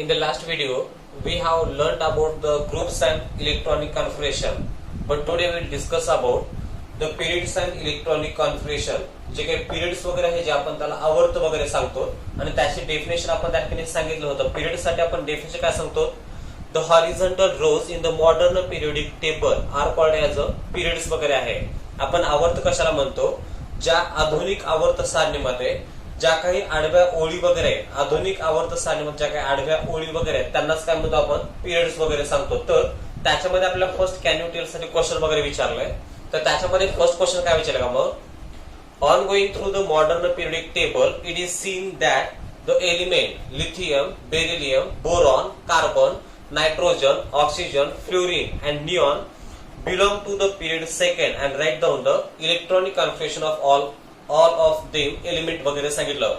In the last video, we have learned about the groups and electronic configuration. But today we will discuss about the periods and electronic configuration. जे काही periods वगैरे आहे जे आपण त्याला आवर्त वगैरे सांगतो आणि त्याची डेफिनेशन आपण त्या ठिकाणी सांगितलं होतं. पिरियड साठी आपण डेफिनेशन काय सांगतो? The horizontal rows in the modern periodic table are called as a periods वगैरे आहे. आपण आवर्त कशाला म्हणतो? ज्या आधुनिक आवर्त सारणीमध्ये ज्या काही आडव्या ओळी वगैरे आधुनिक आवर्त सारणीमध्ये ज्या काही आडव्या ओळी वगैरे त्यांनाच काय म्हणतो आपण? पिरियड्स वगैरे सांगतो. तर त्याच्यामध्ये आपल्याला फर्स्ट कॅन यू टेल साठी क्वेश्चन वगैरे विचारलंय. तर त्याच्यामध्ये फर्स्ट क्वेश्चन काय विचारलं का मग? On going through the modern periodic table, it is seen that the element lithium, beryllium, boron, carbon, nitrogen, oxygen, fluorine, and neon belong to the period second and write down the electronic configuration of all of them element वगैरे सांगितलं.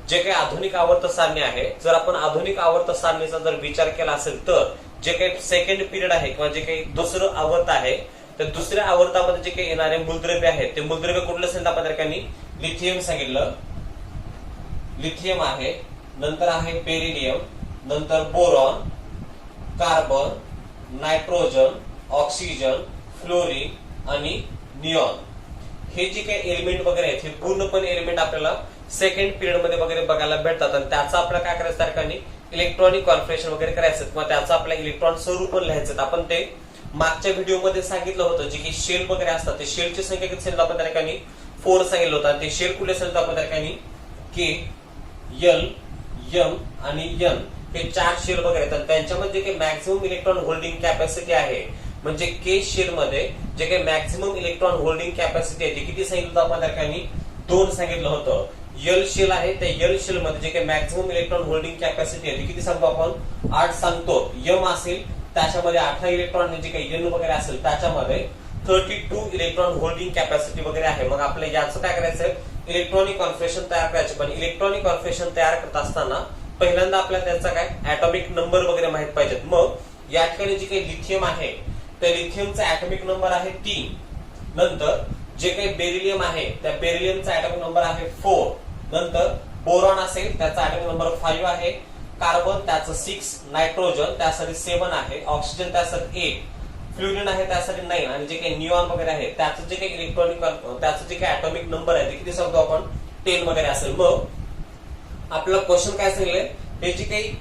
जे काही आधुनिक आवर्त सारणी आहे, जर आपण आधुनिक आवर्त सारणीचा जर विचार केला असेल तर जे काही सेकंड पिरियड आहे किंवा जे काही दुसरं आवर्त आहे तर दुसऱ्या आवर्तामध्ये जे काही येणारे मूलद्रव्य आहेत ते मूलद्रव्य कुठलं असेल आपण त्या ठिकाणी लिथियम सांगितलं. लिथियम आहे, नंतर आहे बेरिलियम, नंतर boron, carbon, nitrogen, oxygen, fluorine आणि निऑन. हे जे काही एलिमेंट वगैरे आहेत हे पूर्णपणे एलिमेंट आपल्याला सेकंड पिरियड मध्ये वगैरे बघायला भेटतात आणि त्याचा आपल्याला काय करायचं त्या ठिकाणी इलेक्ट्रॉनिक कॉन्फिगरेशन वगैरे करायचं किंवा त्याचा आपल्या इलेक्ट्रॉन स्वरूप पण लिहायचं. आपण ते मागच्या व्हिडिओमध्ये सांगितलं होतं. जे की शेल वगैरे असतात ते शेलची संख्या किती असेल आपण त्या ठिकाणी 4 सांगितलं होतं. ते शेल कुठले असेल तर आपण त्या ठिकाणी के, एल, एम आणि एन हे 4 शेल वगैरे आहेत. त्यांच्यामध्ये जे काही मॅक्सिमम इलेक्ट्रॉन होल्डिंग कॅपॅसिटी आहे म्हणजे के शेल मध्ये जे काही मॅक्सिमम इलेक्ट्रॉन होल्डिंग कॅपॅसिटी आहे ते किती सांगितलं आपण त्या ठिकाणी 2 सांगितलं होतं. एल शेल आहे त्या एल शेल मध्ये जे काही मॅक्सिमम इलेक्ट्रॉन होल्डिंग कॅपॅसिटी आहे ती किती सांगतो आपण? 8 सांगतो. एम असेल त्याच्यामध्ये 18 इलेक्ट्रॉन जे काही एन वगैरे असेल त्याच्यामध्ये 32 इलेक्ट्रॉन होल्डिंग कॅपॅसिटी वगैरे आहे. मग आपल्याला याचं काय करायचं? इलेक्ट्रॉनिक कॉन्फिगरेशन तयार करायचे. पण इलेक्ट्रॉनिक कॉन्फिगरेशन तयार करत असताना पहिल्यांदा आपल्याला त्याचा काय ऍटॉमिक नंबर वगैरे माहित पाहिजेत. मग या ठिकाणी जे काही लिथियम आहे त्या लिथियमचा ऍटॉमिक नंबर आहे 3. नंतर जे काही बेरिलियम आहे त्या बेरिलियमचा ऍटॉमिक नंबर आहे 4. नंतर बोरॉन असेल त्याचा ऍटॉमिक नंबर 5 आहे. कार्बन त्याचं 6, नायट्रोजन त्यासाठी 7 आहे, ऑक्सिजन त्यासाठी 8, फ्लोरीन आहे त्यासाठी 9 आणि जे काही निऑन वगैरे आहे त्याचं जे काही इलेक्ट्रॉनिक त्याचं जे काही ऍटॉमिक नंबर आहे ते किती सांगतो आपण? 10 वगैरे असेल. मग आपला क्वेश्चन काय सांगितलंय? हे जे काही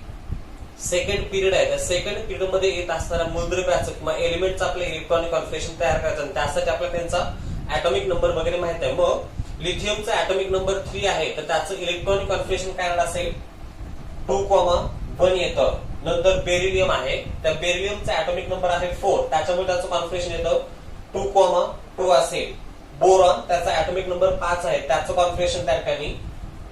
सेकंड पिरियड आहे त्या सेकंड पिरियड मध्ये येत असताना मूलद्रव्याचं किंवा एलिमेंटचं आपलं इलेक्ट्रॉनिक कॉन्फिगरेशन तयार करायचं आणि त्यासाठी आपल्याला त्यांचा ऍटॉमिक नंबर वगैरे माहित आहे. मग लिथियमचा ऍटॉमिक नंबर 3 आहे तर त्याचं इलेक्ट्रॉनिक कॉन्फिगरेशन काय असेल? 2,1 येतं. नंतर बेरिलियम आहे त्या बेरिलियमचा ऍटॉमिक नंबर आहे 4 त्याच्यामुळे त्याचं कॉन्फिगरेशन येतं 2,2 असेल. बोरॉन त्याचा ऍटॉमिक नंबर 5 आहे त्याचं कॉन्फिगरेशन त्या ठिकाणी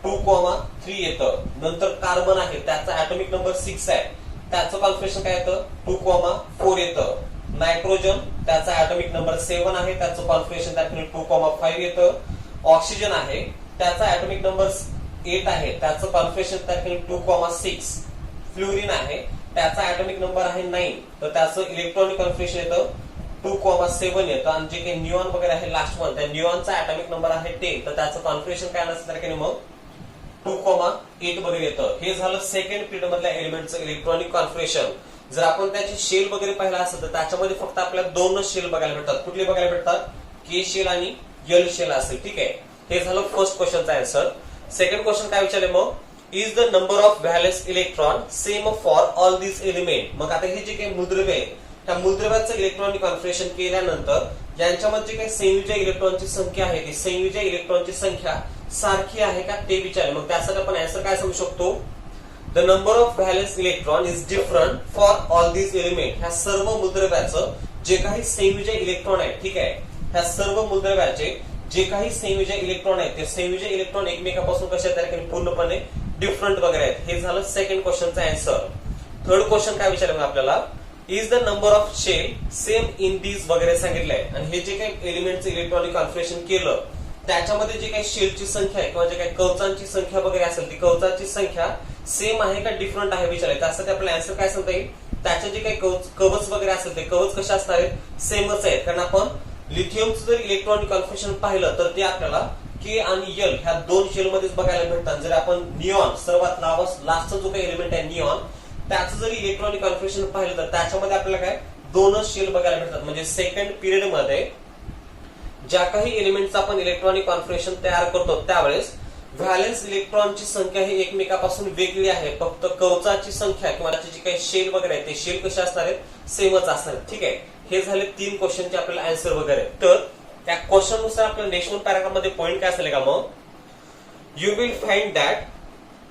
2,3 येतं. नंतर कार्बन आहे त्याचा ऍटॉमिक नंबर 6 आहे त्याचं कॉन्फिगरेशन काय येतं? 2,4 येतं. नायट्रोजन त्याचा ऍटॉमिक नंबर 7 आहे त्याचं कॉन्फिगरेशन त्या ठिकाणी 2,5 येतं. ऑक्सिजन आहे त्याचा ऍटॉमिक नंबर 8 आहे त्याचं कॉन्फिगरेशन त्या ठिकाणी 2,6. फ्लोरीन आहे त्याचा ऍटॉमिक नंबर आहे 9 तर त्याचं इलेक्ट्रॉनिक कॉन्फिगरेशन येतं 2,7 येतं. आणि जे काही निऑन वगैरे आहे लास्ट वन त्या निऑनचा ऍटॉमिक नंबर आहे 10 तर त्याचं कॉन्फिगरेशन काय नसतं त्या ठिकाणी मग 2,8 वगैरे येतं. हे झालं सेकंड पिरियड मधल्या एलिमेंटचं इलेक्ट्रॉनिक कॉन्फिगरेशन. जर आपण त्याची शेल वगैरे पाहिला असेल तर त्याच्यामध्ये फक्त आपल्याला 2च शेल बघायला भेटतात. कुठले बघायला भेटतात? के शेल आणि एल शेल असेल. ठीक आहे, हे झालं फर्स्ट क्वेश्चनचा आन्सर. सेकंड क्वेश्चन काय विचारले मग? Is the number of valence electron same for all this element. मग आता हे जे काही मूलद्रव्य आहे त्या मूलद्रव्याचं इलेक्ट्रॉनिक कॉन्फिगरेशन केल्यानंतर यांच्यामध्ये काही संयुज इलेक्ट्रॉनची संख्या आहे ती संयुज इलेक्ट्रॉनची संख्या सारखी आहे का ते विचारले. मग त्यासाठी आपण आन्सर काय सांगू शकतो? The number of valence electron is different for all this element. ह्या सर्व मूलद्रव्याचं जे काही संयुज इलेक्ट्रॉन आहे, ठीक आहे, ह्या सर्व मूलद्रव्याचे जे काही संयुज इलेक्ट्रॉन आहेत ते संयुज इलेक्ट्रॉन एकमेकापासून कशा तयार पूर्णपणे डिफरंट वगैरे आहेत. हे झालं सेकंड क्वेश्चनचा आन्सर. थर्ड क्वेश्चन काय विचारलं आपल्याला? Is the number of shell same in these वगैरे सांगितलंय. आणि हे जे काही एलिमेंटचं इलेक्ट्रॉनिक कॉन्फिगरेशन केलं त्याच्यामध्ये जे काही शेलची संख्या आहे किंवा जे काही कवचांची संख्या वगैरे असेल ती कवचांची संख्या सेम आहे का डिफरंट आहे विचारले. त्यासाठी आपल्याला आन्सर काय सांगता येईल? त्याचे जे काही कवच वगैरे असेल ते कवच कसे असणार आहेत? सेमच आहेत. कारण आपण लिथियमचं जर इलेक्ट्रॉनिक कॉन्फिगरेशन पाहिलं तर ते आपल्याला के आणि एल ह्या 2 शेल मध्येच बघायला भेटतात. जर आपण निऑन सर्वात लास्टचा जो काही एलिमेंट आहे निऑन त्याचं जर इलेक्ट्रॉनिक कॉन्फिगरेशन पाहिलं तर त्याच्यामध्ये आपल्याला काय दोनच शेल बघायला भेटतात. म्हणजे सेकंड पिरियड मध्ये ज्या काही एलिमेंटचा आपण इलेक्ट्रॉनिक कॉन्फिगरेशन तयार करतो त्यावेळेस व्हॅलेन्स इलेक्ट्रॉनची संख्या ही एकमेकापासून वेगळी आहे. फक्त कवचाची संख्या किंवा त्याचे जे काही शेल वगैरे आहे ते शेल कसे असणार आहेत सेमच असणार आहेत. ठीक आहे, हे झाले 3 क्वेश्चनचे आपल्याला आन्सर वगैरे. तर त्या क्वेश्चन नुसार आपल्या नेक्स्ट पॅराग्राफ मध्ये पॉइंट काय असेल का मग you will find that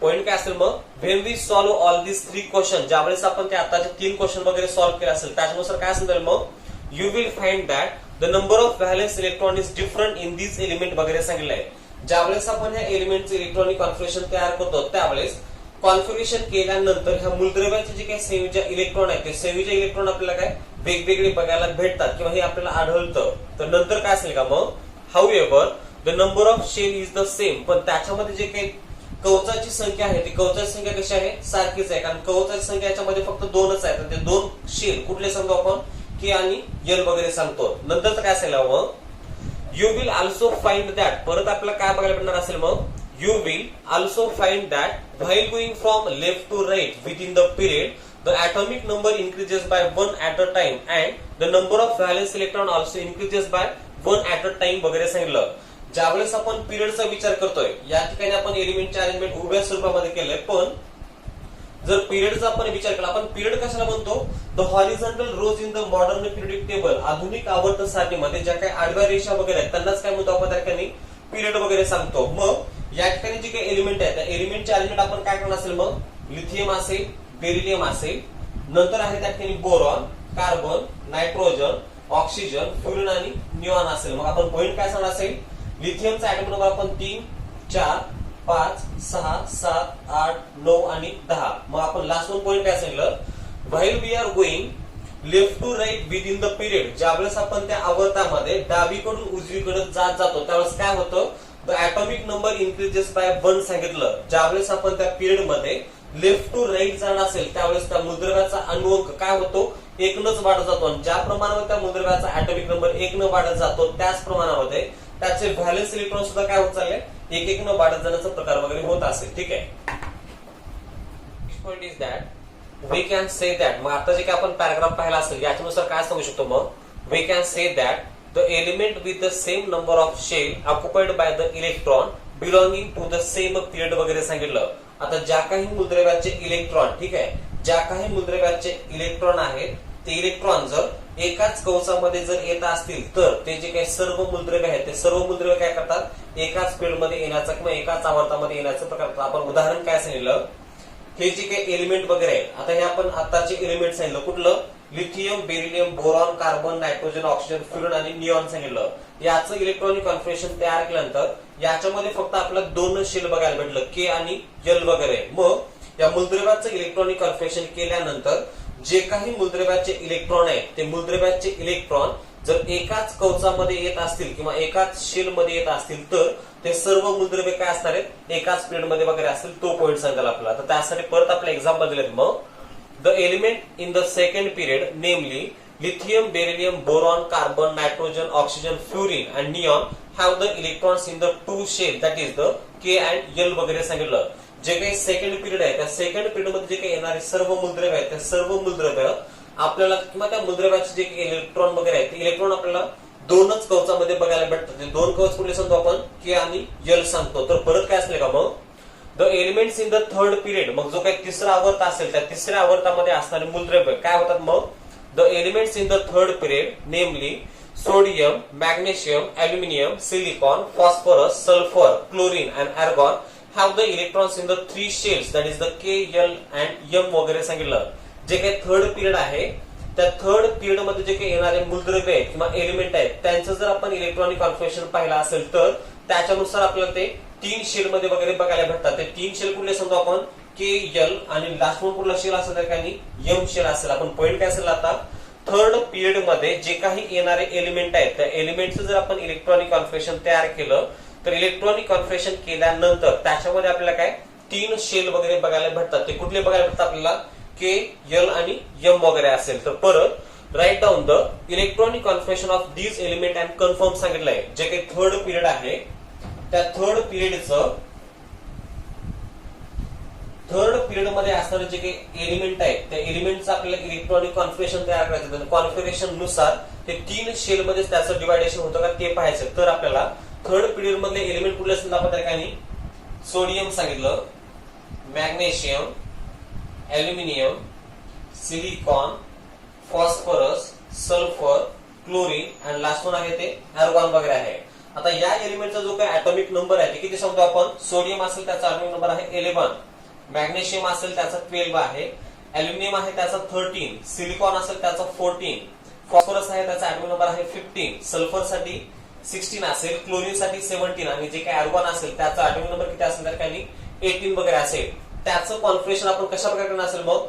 point काय असेल मग when we solve all this 3 question ज्यावेळेस आपण ते आताचे 3 क्वेश्चन वगैरे सॉल्व्ह केले असेल त्याच्यानुसार काय असेल मग you will find that the number of valence electron is different in this element वगैरे सांगितलं आहे. ज्यावेळेस आपण ह्या एलिमेंटचे इलेक्ट्रॉनिक कॉन्फिगरेशन तयार करतो त्यावेळेस कॉन्फिगरेशन केल्यानंतर ह्या मूलद्रव्याचे जे काही संयोजक इलेक्ट्रॉन आहेत ते संयोजक इलेक्ट्रॉन आपल्याला काय वेगवेगळे बघायला भेटतात किंवा हे आपल्याला आढळतं. तर नंतर काय असेल का मग however the number of shell is the same, पण त्याच्यामध्ये जे काही कवचाची संख्या आहे ती कवचाची संख्या कशी आहे सारखीच आहे. कारण कवचाची संख्या याच्यामध्ये फक्त 2च आहे. तर ते 2 शेल कुठले सांगतो आपण के आणि यल वगैरे सांगतो. नंतर काय असेल मग you will also find that परत आपल्याला काय बघायला भेटणार असेल मग you will also find that while going from left to right within the period the atomic number increases by 1 at a time and the number of valence electron also increases by 1 at a time वगैरे सांगितलं. ज्यावेळेस आपण पिरियडचा विचार करतोय या ठिकाणी आपण एलिमेंटचे arrangement उभ्या स्वरूपामध्ये केलंय, पण जर पिरियडचा आपण विचार केला आपण पिरियड कशाला म्हणतो the horizontal rows in the modern periodic table आधुनिक आवर्त सारणीमध्ये ज्या काही आडव्या रेषा वगैरे आहेत त्यांनाच काय म्हणतो आपण त्या ठिकाणी पिरियड वगैरे सांगतो. मग या ठिकाणी जे काही एलिमेंट आहेत त्या एलिमेंटचे अरेंजमेंट आपण काय करणार असेल मग लिथियम असेल बेरिलियम असेल नंतर आहे त्या ठिकाणी boron carbon nitrogen oxygen fluorine आणि निऑन असेल. मग आपण पॉइंट काय सांगणार असेल लिथियमचा ऍटम नंबर आपण 3 4 5 6 7 8 9 आणि 10. मग आपण लास्ट वन पॉइंट काय सांगितलं while we are going left to right within the period ज्यावेळेस आपण त्या आवर्तामध्ये डावीकडून उजवीकडे जात जातो त्यावेळेस काय होतं the atomic number increases by 1 सांगितलं. ज्यावेळेस आपण त्या पिरियड मध्ये लेफ्ट टू राईट जाणार असेल त्यावेळेस त्या मूलद्रव्याचा अणुअंक काय होतो 1नच वाढत जातो. आणि ज्या प्रमाणामध्ये त्या मूलद्रव्याचा ऍटॉमिक नंबर 1 वाढत जातो त्याच प्रमाणामध्ये त्याचे व्हॅलेन्स इलेक्ट्रॉन सुद्धा काय होत चालले 1 वाढत जाण्याचा प्रकार वगैरे होत असेल. ठीक आहे, next point is that we can say that मग आता जे काय आपण पॅराग्राफ पाहिला असेल याच्यानुसार काय सांगू शकतो मग we can say that the element with the same number of shell occupied by the electron belonging to the same period वगैरे सांगितलं. आता ज्या काही मूलद्रव्याचे इलेक्ट्रॉन ठीक आहे ज्या काही मूलद्रव्याचे इलेक्ट्रॉन आहेत ते इलेक्ट्रॉन जर एकाच कवचामध्ये जर येत असतील तर ते जे काही सर्व मूलद्रव्य आहेत ते सर्व मूलद्रव्य काय करतात एकाच पिरियडमध्ये येण्याचा किंवा एकाच आवर्तामध्ये येण्याचा प्रकार. आपण उदाहरण काय सांगितलं हे जे काही एलिमेंट वगैरे आहेत आता हे आपण आताचे एलिमेंट सांगितलं कुठलं lithium beryllium boron carbon nitrogen oxygen fluorine आणि निऑन सांगितलं. याचं इलेक्ट्रॉनिक कॉन्फिगरेशन तयार केल्यानंतर याच्यामध्ये फक्त आपल्याला 2 शेल बघायला भेटलं के आणि यल वगैरे. मग या मूलद्रव्याचं इलेक्ट्रॉनिक कॉन्फिगरेशन केल्यानंतर जे काही मूलद्रव्याचे इलेक्ट्रॉन आहेत ते मूलद्रव्याचे इलेक्ट्रॉन जर एकाच कवचामध्ये येत असतील किंवा एकाच शेल मध्ये येत असतील तर ते सर्व मूलद्रव्य काय असणार आहेत एकाच पिरियड मध्ये वगैरे असतील तो पॉइंट सांगायला आपल्याला. तर त्यासाठी परत आपले एक्झाम्पल दिलेत. मग the element in the second period नेमली lithium, beryllium, boron, carbon, nitrogen, oxygen, fluorine and neon have the electrons in the two shell that is the K and L वगैरे सांगितलं. जे काही सेकंड पिरियड आहे त्या second period मध्ये जे काही येणारे सर्व मूलद्रव्य आहेत त्या सर्व मूलद्रव्य आपल्याला किंवा त्या मूलद्रव्याचे जे काही इलेक्ट्रॉन वगैरे आहेत ते इलेक्ट्रॉन आपल्याला 2च कवचामध्ये बघायला भेटतात. ते 2 कवच कुठले सांगतो आपण के आणि यल सांगतो. तर परत काय असले का मग the elements in the third period मग जो काही तिसरा आवर्त असेल त्या तिसऱ्या आवर्तामध्ये असणारे मूलद्रव्य काय होतात मग the elements in the third period namely sodium, magnesium, aluminium, silicon, phosphorus, sulfur, chlorine and argon have the electrons in the 3 shells that is the K, L and M वगैरे सांगितलं. जे काही थर्ड पिरियड आहे त्या third period मध्ये जे काही येणारे मूलद्रव्य आहेत किंवा एलिमेंट आहेत त्यांचं जर आपण इलेक्ट्रॉनिक कॉन्फिगरेशन पाहिलं असेल तर त्याच्यानुसार आपल्याला ते 3 शेल मध्ये वगैरे बघायला भेटतात. ते 3 शेल कुठले सांगतो आपण के यल आणि लास्ट वन कुठला शेल असेल त्या ठिकाणी एम शेल असेल. आपण पॉइंट काय असेल आता थर्ड पिरियड मध्ये जे काही येणारे एलिमेंट आहेत त्या एलिमेंटचं जर आपण इलेक्ट्रॉनिक कॉन्फिगरेशन तयार केलं तर इलेक्ट्रॉनिक कॉन्फिगरेशन केल्यानंतर त्याच्यामध्ये आपल्याला काय 3 शेल वगैरे बघायला भेटतात. ते कुठले बघायला भेटतात आपल्याला के यल आणि एम वगैरे असेल. तर परत right down the electronic configuration of these element and confirm सांगितलंय. जे काही थर्ड पिरियड आहे त्या थर्ड पिरियडचं थर्ड पिरियड मध्ये असणारे जे काही एलिमेंट आहेत त्या एलिमेंटचं आपल्याला इलेक्ट्रॉनिक कॉन्फिगरेशन तयार करायचं. कॉन्फिगरेशन नुसार ते 3 शेल मध्ये त्याचं डिवायडेशन होतं का ते पाहायचं. तर आपल्याला थर्ड पिरियड मधले एलिमेंट कुठले असतील आपण त्या ठिकाणी सोडियम सांगितलं, magnesium, aluminium, silicon, phosphorus, sulphur, chlorine आणि लास्ट वन आहे ते आर्गॉन वगैरे आहे. आता या एलिमेंटचा जो काही ऍटॉमिक नंबर आहे ते किती सांगतो आपण. सोडियम असेल त्याचा ऍटॉमिक नंबर आहे 11, मॅग्नेशियम असेल त्याचा 12 आहे, ॲल्युमिनियम आहे त्याचा 13, सिलिकॉन असेल त्याचा 14, फॉस्फरस आहे त्याचा ऍटॉमिक नंबर आहे 15, सल्फर साठी 16 असेल, क्लोरीन साठी 17 आणि जे काही आर्गॉन असेल त्याचा ऍटॉमिक नंबर किती असेल तर काही 18 वगैरे असेल. त्याचं कॉन्फिगरेशन आपण कशा प्रकारे असेल मग.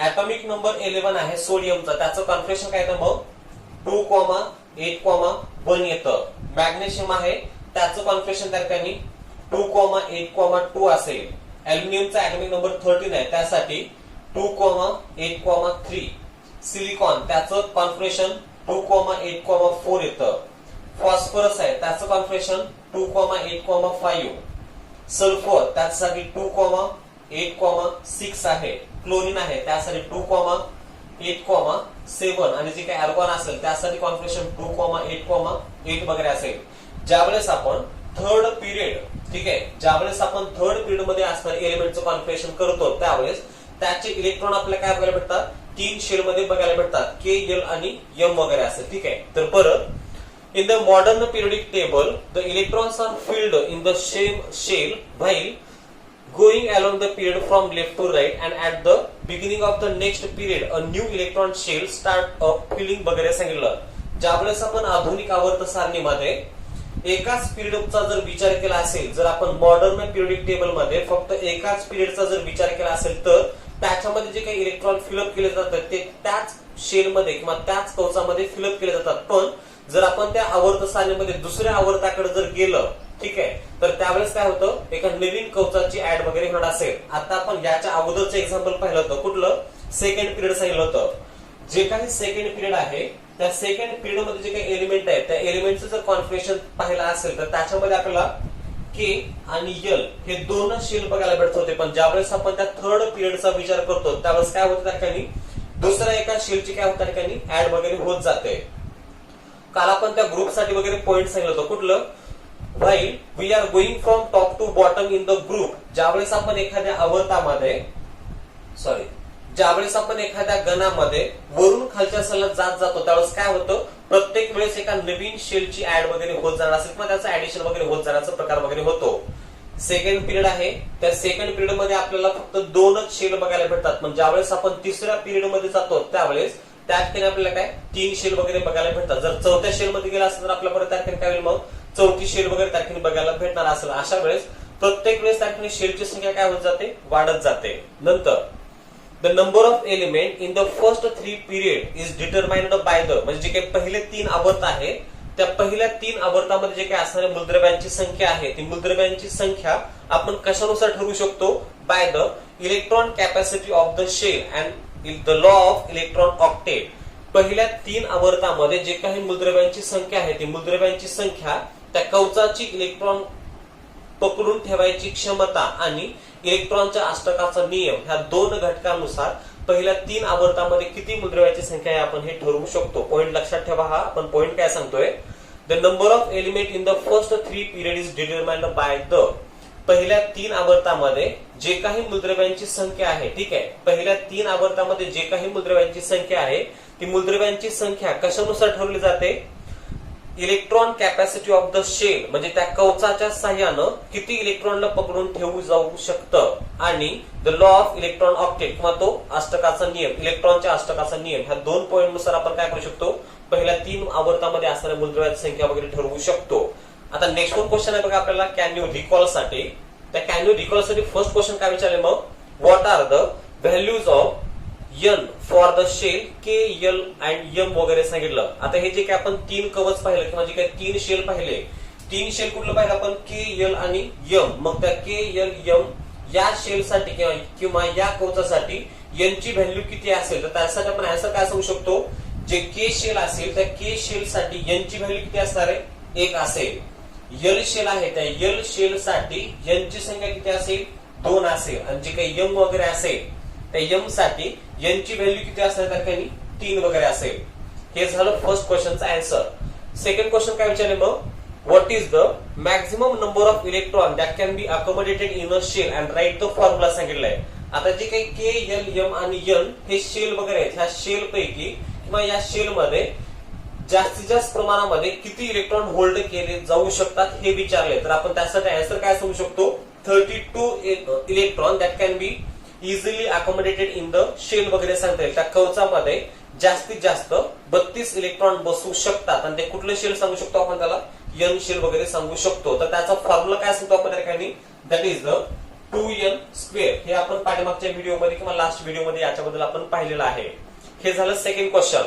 ऍटॉमिक नंबर 11 आहे सोडियमचा, त्याचं कॉन्फिगरेशन काय येतं मग 2,8,1 येतं. मॅग्नेशियम आहे त्याचं कॉन्फिगरेशन त्या ठिकाणी 2,8,2 असेल. ॲल्युमिनियमचा ऍटॉमिक नंबर 13 आहे त्यासाठी 2,8,3. सिलिकॉन त्याचं कॉन्फिगरेशन 2,8,4 येतं. फॉस्फरस आहे त्याचं कॉन्फिगरेशन 2,8,5. सल्फर त्यासाठी 2,8,6 आहे. क्लोरीन आहे त्यासाठी 2,8,7 आणि जे काही आर्गॉन असेल त्यासाठी कॉन्फिगरेशन 2,8,8 वगैरे असेल. ज्यावेळेस आपण थर्ड पिरियड ठीक आहे ज्यावेळेस आपण थर्ड पिरियड मध्ये असणारे एलिमेंटचं कॉन्फिगरेशन करतो त्यावेळेस त्याचे इलेक्ट्रॉन आपल्याला काय बघायला भेटतात 3 शेल मध्ये बघायला भेटतात के, एल आणि एम वगैरे असेल. ठीक आहे. तर परत in the modern periodic table the electrons are filled in the same shell while going along the period from left to right and at the beginning of the next period a new electron shell start filling वगैरे सांगितलं. ज्यावेळेस आपण आधुनिक आवर्त सारणीमध्ये एकाच पिरियडचा जर विचार केला असेल, जर आपण मॉडर्न पिरियडिक टेबल मध्ये फक्त एकाच पिरियडचा जर विचार केला असेल तर त्याच्यामध्ये जे काही इलेक्ट्रॉन फिलअप केले जातात ते त्याच शेलमध्ये किंवा त्याच कवचामध्ये फिलअप केले जातात. पण जर आपण त्या आवर्त सारणीमध्ये दुसऱ्या आवर्ताकडे जर गेलं ठीक आहे तर त्यावेळेस काय होतं एका नवीन कवचाची ऍड वगैरे होणार असेल. आता आपण याच्या अगोदरचं एक्झाम्पल पाहिलं होतं कुठलं सेकंड पिरियड सांगितलं होतं. जे काही सेकंड पिरियड आहे त्या सेकंड पिरियड मध्ये जे काही एलिमेंट आहे त्या एलिमेंटचं जर कॉन्फिगरेशन पाहिलं असेल तर त्याच्यामध्ये आपल्याला के आणि एल हे दोन शेल बघायला भेटत होते. पण ज्यावेळेस आपण त्या थर्ड पिरियडचा विचार करतो त्यावेळेस काय होतं त्या ठिकाणी दुसऱ्या एका शेलची काय होतं त्या ठिकाणी ऍड वगैरे होत जाते. काल आपण त्या ग्रुपसाठी वगैरे पॉइंट सांगितलं होतं कुठलं while we are going from top to bottom in the group. ज्यावेळेस आपण एखाद्या आवर्तामध्ये ज्यावेळेस आपण एखाद्या गणामध्ये वरून खालच्या सलग जात जातो त्यावेळेस काय होतं प्रत्येक वेळेस एका नवीन शेलची ऍड वगैरे होत जाणार असेल किंवा त्याचं ऍडिशन वगैरे होत जाण्याचा प्रकार वगैरे होतो. सेकंड पिरियड आहे त्या सेकंड पिरियड मध्ये आपल्याला फक्त 2च शेल बघायला भेटतात. पण ज्यावेळेस आपण तिसऱ्या पिरियड मध्ये जातो त्यावेळेस त्या ठिकाणी आपल्याला काय 3 शेल वगैरे बघायला भेटतात. जर चौथ्या शेल मध्ये गेला असेल तर आपल्याला परत त्या ठिकाणी काय होईल मग चौथी शेल वगैरे त्या ठिकाणी बघायला भेटणार असेल. अशा वेळेस प्रत्येक वेळेस त्या ठिकाणी शेलची संख्या काय होत जाते वाढत जाते. नंतर the number of element in the first 3 period is determined by the म्हणजे जे काही पहिले 3 आवर्त आहे त्या पहिल्या 3 आवर्तामध्ये जे काही असणाऱ्या मूलद्रव्यांची संख्या आहे ती मूलद्रव्यांची संख्या आपण कशानुसार ठरवू शकतो by the electron capacity of the shell and the law of electron octet. पहिल्या 3 आवर्तामध्ये जे काही मूलद्रव्यांची संख्या आहे ती मूलद्रव्यांची संख्या त्या कवचाची इलेक्ट्रॉन पकडून ठेवायची क्षमता आणि इलेक्ट्रॉनच्या अष्टकाचा नियम ह्या 2 घटकांनुसार पहिल्या 3 आवर्तामध्ये किती मूलद्रव्याची संख्या आहे आपण हे ठरवू शकतो. पॉइंट लक्षात ठेवा. हा आपण पॉइंट काय सांगतोय the number of element in the first 3 period is determined by the पहिल्या 3 आवर्तामध्ये जे काही मूलद्रव्यांची संख्या आहे ठीक आहे पहिल्या 3 आवर्तामध्ये जे काही मूलद्रव्यांची संख्या आहे ती मूलद्रव्यांची संख्या कशानुसार ठरवली जाते electron capacity of the shell म्हणजे त्या कवचाच्या साह्यानं किती इलेक्ट्रॉनला पकडून ठेवू जाऊ शकतं आणि the law of electron octet किंवा तो अष्टकाचा नियम इलेक्ट्रॉनच्या अष्टकाचा नियम ह्या 2 पॉइंट नुसार आपण काय करू शकतो पहिल्या 3 आवर्तामध्ये असणाऱ्या मूलद्रव्याची संख्या वगैरे ठरवू शकतो. आता नेक्स्ट वन क्वेश्चन आहे बघा आपल्याला कॅन यू रिकॉल साठी. त्या कॅन यू रिकॉल साठी फर्स्ट क्वेश्चन काय विचारले मग what are the values of n for the shell K L and M वगैरे सांगितलं. आता हे जे काही आपण 3 कवच पाहिलं किंवा जे काही 3 शेल पाहिले 3 शेल कुठलं पाहिलं आपण के एल आणि एम. मग त्या के एल एम या शेलसाठी किंवा या कवचासाठी एनची व्हॅल्यू किती असेल तर त्यासाठी आपण असं काय सांगू शकतो जे के शेल असेल त्या के शेल साठी एनची व्हॅल्यू किती असणार आहे 1 असेल. एल शेल आहे त्या एल शेल साठी एनची संख्या किती असेल 2 असेल आणि जे काही m वगैरे असेल त्या m साठी n ची व्हॅल्यू किती असणार त्या ठिकाणी 3 वगैरे असेल. हे झालं फर्स्ट क्वेश्चनचा आन्सर. सेकंड क्वेश्चन काय विचारले मग, what is the maximum number of electron that can be accommodated in a shell and write the formula सांगितलंय. आता जे काही के एल एम आणि एन हे शेल वगैरे आहेत, ह्या शेल पैकी किंवा या शेल मध्ये जास्तीत जास्त प्रमाणामध्ये किती इलेक्ट्रॉन होल्ड केले जाऊ शकतात हे विचारले. तर आपण त्यासाठी आन्सर काय सांगू शकतो, 32 electron that can be easily accommodated in the shell वगैरे सांगता येईल. त्या कवचामध्ये जास्तीत जास्त 32 इलेक्ट्रॉन बसू शकतात आणि ते कुठलं शेल सांगू शकतो आपण, त्याला एन शेल वगैरे सांगू शकतो. तर त्याचा फॉर्म्युला काय सांगतो आपण त्या ठिकाणी, दॅट इज द 2n². हे आपण पाठीमागच्या व्हिडिओमध्ये किंवा लास्ट व्हिडिओमध्ये याच्याबद्दल आपण पाहिलेलं आहे. हे झालं सेकंड क्वेश्चन.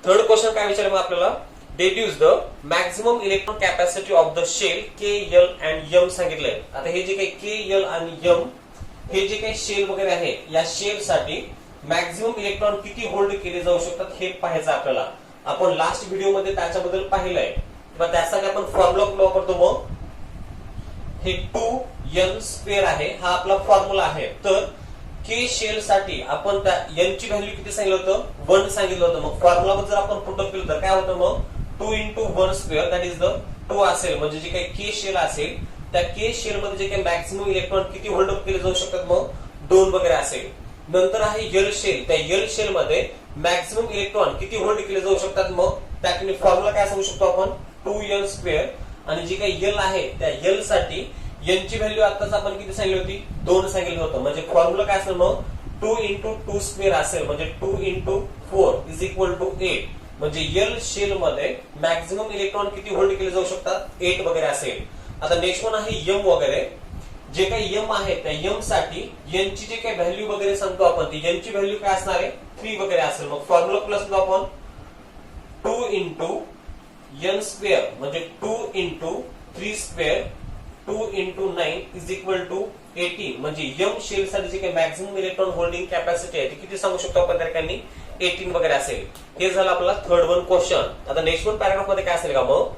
थर्ड क्वेश्चन काय विचारलं आपल्याला, deduce the maximum electron capacity of the shell K L and M सांगितलंय. आता हे जे काही के एल आणि एम हे जे काही शेल वगैरे आहे, या शेल साठी मॅक्झिमम इलेक्ट्रॉन किती होल्ड केले जाऊ शकतात हे पाहायचं आपल्याला. आपण लास्ट व्हिडिओमध्ये त्याच्याबद्दल पाहिलंय किंवा त्यासाठी आपण फॉर्म्युला वापरतो. मग हे 2n² आहे, हा आपला फॉर्म्युला आहे. तर के शेल साठी आपण त्या n ची व्हॅल्यू किती सांगितलं होतं, 1 सांगितलं होतं. मग फॉर्म्युला जर आपण पुटअप केलं तर काय होतं, मग 2 × 1² दॅट इज द 2 असेल. म्हणजे जे काही के शेल असेल त्या के शेल मध्ये जे काही मॅक्झिमम इलेक्ट्रॉन किती होल्ड केले जाऊ शकतात, मग 2 वगैरे असेल. नंतर आहे एल शेल, त्या एल शेल मध्ये मॅक्झिमम इलेक्ट्रॉन किती होल्ड केले जाऊ शकतात, मग त्यासाठी फॉर्म्युला काय सांगू शकतो आपण, 2n². आणि जी काही एल आहे त्या एल साठी एन ची व्हॅल्यू आताच आपण किती सांगितली होती, 2 सांगितलं होतं. म्हणजे फॉर्म्युला काय असेल, मग 2 × 2² असेल. म्हणजे 2 × 4 = 8. म्हणजे एल शेल मध्ये मॅक्झिमम इलेक्ट्रॉन किती होल्ड केले जाऊ शकतात, 8 वगैरे असेल. आता नेक्स्ट वन आहे एम वगैरे. जे काही एम आहे त्या एम साठी एन ची जे काही व्हॅल्यू वगैरे सांगतो आपण, ती एन ची व्हॅल्यू काय असणार आहे, 3 वगैरे असेल. मग फॉर्म्युला प्लस आपण 2 × n² म्हणजे 2 × 3², 2 × 9 = 18. म्हणजे एम शेल साठी जे काही मॅक्झिमम इलेक्ट्रॉन होल्डिंग कॅपॅसिटी आहे ती किती सांगू शकतो आपण त्या ठिकाणी, 18 वगैरे असेल. हे झालं आपला थर्ड वन क्वेश्चन. आता नेक्स्ट वन पॅराग्राफ मध्ये काय असेल का, मग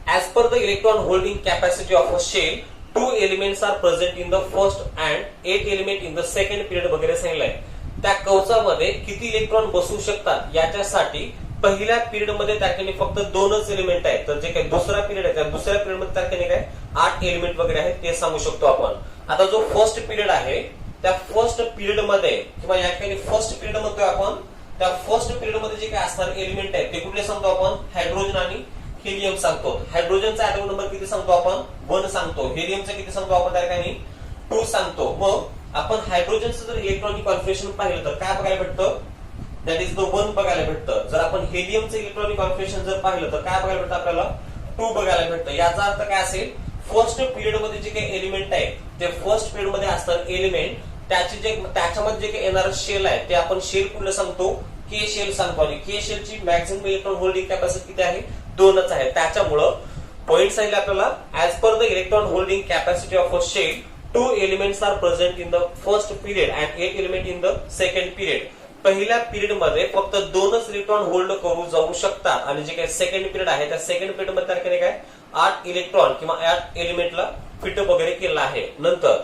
as per the electron holding capacity of a shell 2 elements are present in the first and 8 element in the second period वगैरे सांगितलंय. त्या कवचामध्ये किती इलेक्ट्रॉन बसू शकतात याच्यासाठी पहिल्या पिरियड मध्ये त्या ठिकाणी फक्त 2च एलिमेंट आहेत. तर जे काही दुसरा पिरियड आहे त्या दुसऱ्या पिरियड मध्ये त्या ठिकाणी काय 8 एलिमेंट वगैरे आहेत ते सांगू शकतो आपण. आता जो फर्स्ट पिरियड आहे त्या फर्स्ट पिरियड मध्ये किंवा या ठिकाणी फर्स्ट पिरियड म्हणतोय आपण, त्या फर्स्ट पिरियड मध्ये जे काही असणार एलिमेंट आहेत ते कुठले सांगतो आपण, हायड्रोजन आणि हेलियम सांगतो. हायड्रोजनचा ऍटॉमिक नंबर किती सांगतो आपण, 1 सांगतो. हेलियमचा किती सांगतो आपण त्या ठिकाणी, 2 सांगतो. मग आपण हायड्रोजनचं जर इलेक्ट्रॉनिक कॉन्फिगरेशन पाहिलं तर काय बघायला भेटतं, दॅट इज द 1 बघायला भेटतं. जर आपण हेलियमचं इलेक्ट्रॉनिक कॉन्फिगरेशन जर पाहिलं तर काय बघायला भेटतं आपल्याला, 2 बघायला भेटतं. याचा अर्थ काय असेल, फर्स्ट पिरियड मध्ये जे काही एलिमेंट आहे ते फर्स्ट पिरियड मध्ये असतात एलिमेंट, त्याच्यामध्ये जे काही येणारं शेल आहे ते आपण शेल कुठलं सांगतो, के शेल सांगतो. आणि के शेलची मॅक्झिमम इलेक्ट्रॉन होल्डिंग कॅपॅसिटी किती आहे, 2च आहे. त्याच्यामुळं पॉइंट सांगितलं आपल्याला, as per the electron holding capacity of a shell 2 elements are present in the first period and 8 element in the second period. पहिल्या पिरियड मध्ये फक्त 2च इलेक्ट्रॉन होल्ड करू जाऊ शकतात आणि जे काही सेकंड पिरियड आहे त्या सेकंड पिरियड मध्ये तारखेने काय 8 इलेक्ट्रॉन किंवा 8 एलिमेंटला फिटअप वगैरे केलं आहे. नंतर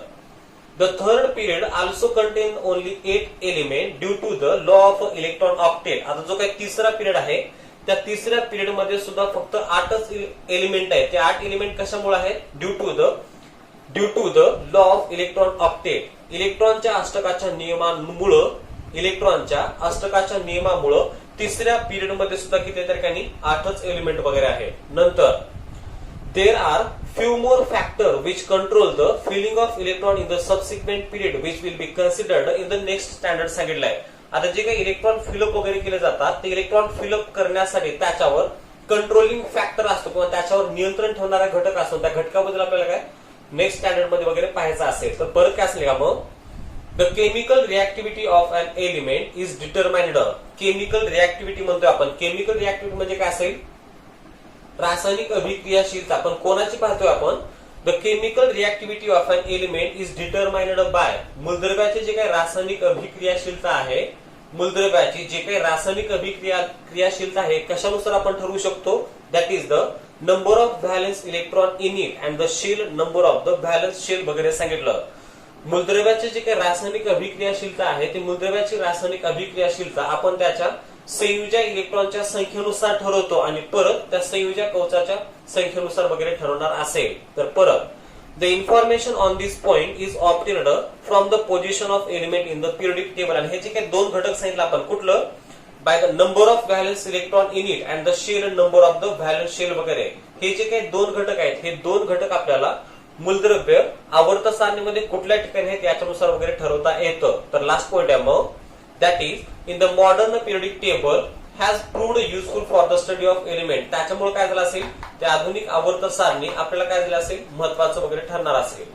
the third period also contain only 8 element due to the law of electron octet. आता जो काही तिसरा पिरियड आहे त्या तिसऱ्या पिरियड मध्ये सुद्धा फक्त 8च एलिमेंट आहेत. ते 8 एलिमेंट कशामुळे आहेत, due to the law of electron octet. इलेक्ट्रॉनच्या अष्टकाच्या नियमामुळे तिसऱ्या पिरियड मध्ये सुद्धा किती ठिकाणी 8च एलिमेंट वगैरे आहेत. नंतर there are few more factor which control the filling of electron in the subsequent period which will be considered in the next standard सांगितलंय. आता जे काही इलेक्ट्रॉन फिलअप वगैरे केले जातात ते इलेक्ट्रॉन फिलअप करण्यासाठी त्याच्यावर कंट्रोलिंग फॅक्टर असतो किंवा त्याच्यावर नियंत्रण ठेवणारा घटक असतो. त्या घटकाबद्दल आपल्याला काय नेक्स्ट स्टँडर्ड मध्ये वगैरे पाहायचं असेल तर परत काय असेल का, मग the chemical reactivity of an element is determined. Chemical reactivity म्हणतोय आपण. केमिकल रिएक्टिव्हिटी म्हणजे काय असेल, रासायनिक अभिक्रियाशीलता. पण कोणाची पाहतोय आपण, the chemical reactivity of an element is determined by. मूलद्रव्याची जे काही रासायनिक अभिक्रियाशीलता आहे, मूलद्रव्याची जे काही रासायनिक अभिक्रियाशीलता आहे कशानुसार आपण ठरवू शकतो, that is the number of valence electron in it and the shell number of the valence shell वगैरे सांगितलं. मूलद्रव्याची जी काही रासायनिक अभिक्रियाशीलता आहे ती मूलद्रव्याची रासायनिक अभिक्रियाशीलता आपण त्याच्या संयुजा इलेक्ट्रॉनच्या संख्येनुसार ठरवतो आणि परत त्या संयुजा कवचाच्या संख्येनुसार वगैरे ठरवणार असेल तर परत the information on this point is obtained from the position of element in the periodic table. आणि हे जे काही दोन घटक सांगितलं आपण कुठलं by the number of valence electron in it and the shell number of the valence shell वगैरे हे जे काही दोन घटक आहेत हे दोन घटक आपल्याला मूलद्रव्य आवर्त सारणीमध्ये कुठल्या ठिकाणी आहेत याच्यानुसार वगैरे ठरवता येतं. तर लास्ट पॉइंट आहे मग that is in the modern periodic table has proved useful for the study of element. त्याच्यामुळे काय झालं असेल त्या आधुनिक आवर्त सारणी आपल्याला काय झालं असेल महत्वाचं वगैरे ठरणार असेल.